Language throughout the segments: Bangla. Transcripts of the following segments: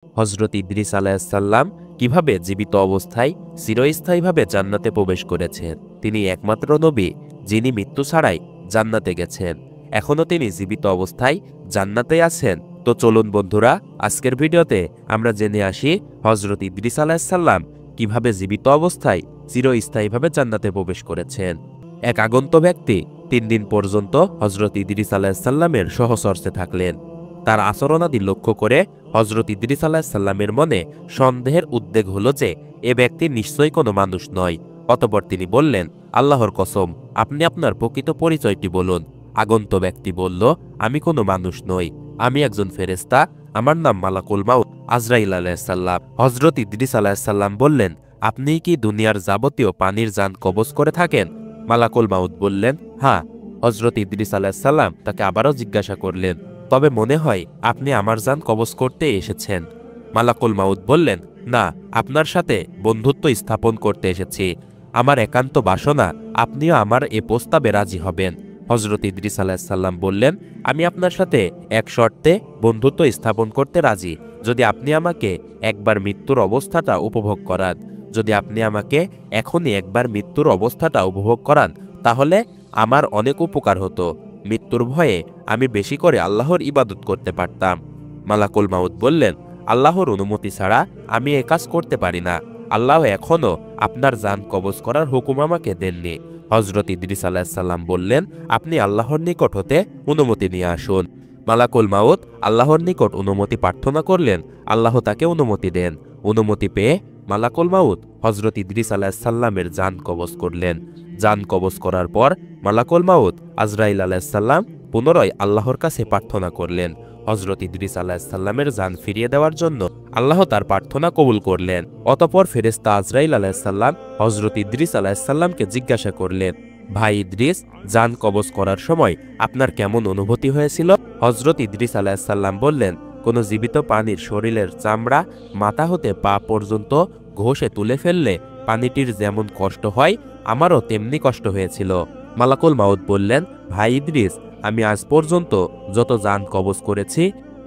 হযরত ইদ্রিস আলাইহিসসালাম কিভাবে জীবিত অবস্থায় চিরস্থায়ীভাবে জান্নাতে প্রবেশ করেছেন। তিনি একমাত্র নবী যিনি মৃত্যু ছাড়াই জান্নাতে গেছেন। এখনও তিনি জীবিত অবস্থায় জান্নাতে আছেন। তো চলুন বন্ধুরা, আজকের ভিডিওতে আমরা জেনে আসি হযরত ইদ্রিস আলাইহিসসালাম কিভাবে জীবিত অবস্থায় চিরস্থায়ীভাবে জান্নাতে প্রবেশ করেছেন। এক আগন্ত ব্যক্তি ৩ দিন পর্যন্ত হযরত ইদ্রিস আলাইহিসসালামের সহচর্যে থাকলেন। তার আচরণাদি লক্ষ্য করে হযরত ইদ্রিস আলাইহিসসালামের মনে সন্দেহের উদ্বেগ হলো যে এ ব্যক্তি নিশ্চয়ই কোনো মানুষ নয়। অতঃপর তিনি বললেন, আল্লাহর কসম, আপনি আপনার প্রকৃত পরিচয়টি বলুন। আগন্ত ব্যক্তি বলল, আমি কোনো মানুষ নই, আমি একজন ফেরেশতা, আমার নাম মালাকুল মাউত আজরাইল আলাইহিসসালাম। হযরত ইদ্রিস আলাইহিসসালাম বললেন, আপনি কি দুনিয়ার যাবতীয় পানির যান কবজ করে থাকেন? মালাকুল মাউত বললেন, হ্যাঁ। হযরত ইদ্রিস আলাইহিসসালাম তাকে আবারও জিজ্ঞাসা করলেন, তবে মনে হয় আপনি আমার যান কবজ করতে এসেছেন। মালাকুল মাউত বললেন, না, আপনার সাথে বন্ধুত্ব স্থাপন করতে এসেছি। আমার একান্ত বাসনা আপনিও আমার এ প্রস্তাবে রাজি হবেন। হযরত ইদ্রিস আলাইহিসসালাম বললেন, আমি আপনার সাথে এক শর্তে বন্ধুত্ব স্থাপন করতে রাজি, যদি আপনি আমাকে একবার মৃত্যুর অবস্থাটা উপভোগ করান। যদি আপনি আমাকে এখনই একবার মৃত্যুর অবস্থাটা উপভোগ করান, তাহলে আমার অনেক উপকার হতো। মৃত্যুর ভয়ে আমি বেশি করে আল্লাহর ইবাদত করতে পারতাম। মালাকুল মাউত বললেন, আল্লাহর অনুমতি ছাড়া আমি এ কাজ করতে পারি না। আল্লাহ এখনও আপনার জান কবজ করার হুকুম আমাকে দেননি। হযরত ইদ্রিস আলাইহিসসালাম বললেন, আপনি আল্লাহর নিকট হতে অনুমতি নিয়ে আসুন। মালাকুল মাউত আল্লাহর নিকট অনুমতি প্রার্থনা করলেন। আল্লাহ তাকে অনুমতি দেন। অনুমতি পেয়ে মালাকুল মাউত হযরত ইদ্রিস আলাইহিসসালামের জান কবজ করলেন। জান কবজ করার পর মালাকুল মাউত আজরাইল আলাইহিসসালাম পুনরায় আল্লাহর কাছে প্রার্থনা করলেন। হযরত ইদ্রিস আলাইহিসসালামের জান ফিরিয়ে দেওয়ার জন্য আল্লাহ তার প্রার্থনা কবুল করলেন। অতঃপর ফেরেশতা আজরাইল আলাইহিসসালাম হযরত ইদ্রিস আলাইহিসসালামকে জিজ্ঞাসা করলেন, ভাই ইদ্রিস, জান কবজ করার সময় আপনার কেমন অনুভূতি হয়েছিল? হযরত ইদ্রিস আলাইহিসসালাম বললেন, কোনো জীবিত প্রাণীর শরীরের চামড়া মাথা হতে পা পর্যন্ত ঘষে তুলে ফেললে প্রাণীটির যেমন কষ্ট হয়, আমারও তেমনি কষ্ট হয়েছিল। মালাকুল মাউত বললেন, ভাই ইদ্রিস, আমি আজ পর্যন্ত যত জান কবজ করেছি,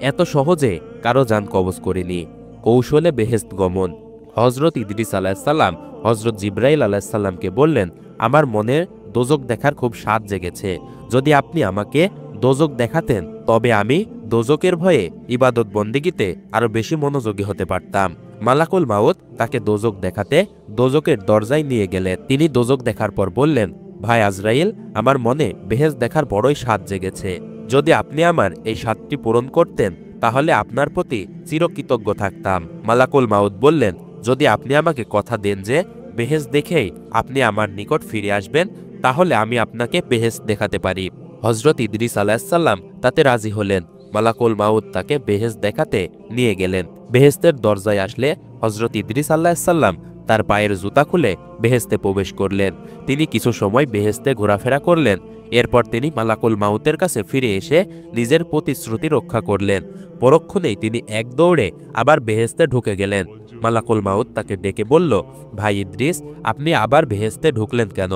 এত সহজে কারো জান কবজ করিনি। কৌশলে বেহেশত গমন। হযরত ইদ্রিস আলাইহিসসালাম হযরত জিবরাইল আলাইহিসসালামকে বললেন, আমার মনে দোজক দেখার খুব স্বাদ জেগেছে। যদি আপনি আমাকে দোজক দেখাতেন, তবে আমি দোজকের ভয়ে ইবাদত বন্দেগীতে আরো বেশি মনোযোগী হতে পারতাম। মালাকুল মাউত তাকে দোজক দেখাতে দোজকের দরজায় নিয়ে গেলেন। তিনি দোজক দেখার পর বললেন, ভাই আজরাইল, আমার মনে বেহেশত দেখার বড়ই স্বাদ জেগেছে। যদি আপনি আমার এই স্বাদটি পূরণ করতেন, তাহলে আপনার প্রতি চিরকৃতজ্ঞ থাকতাম। মালাকুল মাউত বললেন, যদি আপনি আমাকে কথা দেন যে বেহেশত দেখেই আপনি আমার নিকট ফিরে আসবেন, তাহলে আমি আপনাকে বেহেশত দেখাতে পারি। হযরত ইদ্রিস আলাইহিসসালাম তাতে রাজি হলেন। মালাকুল মাউত তাকে বেহেশত দেখাতে নিয়ে গেলেন। বেহেশতের দরজায় আসলে হযরত ইদ্রিস আলাইহিসসালাম তার পায়ের জুতা খুলে বেহেশতে প্রবেশ করলেন। তিনি কিছু সময় বেহেশতে ঘোরাফেরা করলেন। এরপর তিনি মালাকুল মাউতের কাছে ফিরে এসে নিজের প্রতিশ্রুতি রক্ষা করলেন। পরক্ষণেই তিনি এক দৌড়ে আবার বেহেশতে ঢুকে গেলেন। মালাকুল মাউত তাকে ডেকে বলল, ভাই ইদ্রিস, আপনি আবার বেহেশতে ঢুকলেন কেন?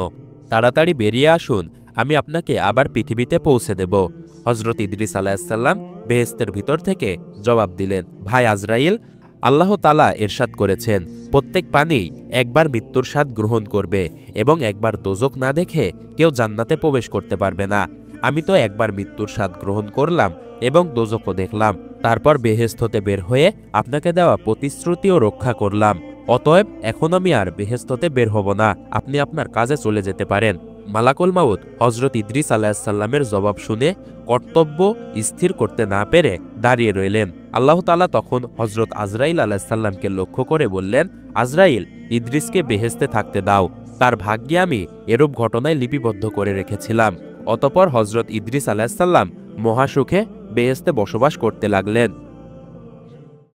তাড়াতাড়ি বেরিয়ে আসুন, আমি আপনাকে আবার পৃথিবীতে পৌঁছে দেব। হযরত ইদ্রিস আলাইহিসসালাম বেহেশতের ভিতর থেকে জবাব দিলেন, ভাই আজরাইল, আল্লাহ তাআলা ইরশাদ করেছেন, প্রত্যেক প্রাণী একবার মৃত্যুর স্বাদ গ্রহণ করবে এবং একবার দোজক না দেখে কেউ জান্নাতে প্রবেশ করতে পারবে না। আমি তো একবার মৃত্যুর স্বাদ গ্রহণ করলাম এবং দোজকও দেখলাম, তারপর বেহেশত হতে বের হয়ে আপনাকে দেওয়া প্রতিশ্রুতিও রক্ষা করলাম। অতএব এখন আমি আর বেহেশত হতে বের হব না, আপনি আপনার কাজে চলে যেতে পারেন। মালাকুল মাউত হযরত ইদ্রিস আলাইহিসসালামের জবাব শুনে কর্তব্য স্থির করতে না পেরে দাঁড়িয়ে রইলেন। আল্লাহ তাআলা তখন হযরত আজরাইল আলাইহিসসালামকে লক্ষ্য করে বললেন, আজরাইল, ইদ্রিসকে বেহেশতে থাকতে দাও, তার ভাগ্যে আমি এরূপ ঘটনায় লিপিবদ্ধ করে রেখেছিলাম। অতঃপর হযরত ইদ্রিস আলাইহিসসালাম মহাসুখে বেহেশতে বসবাস করতে লাগলেন।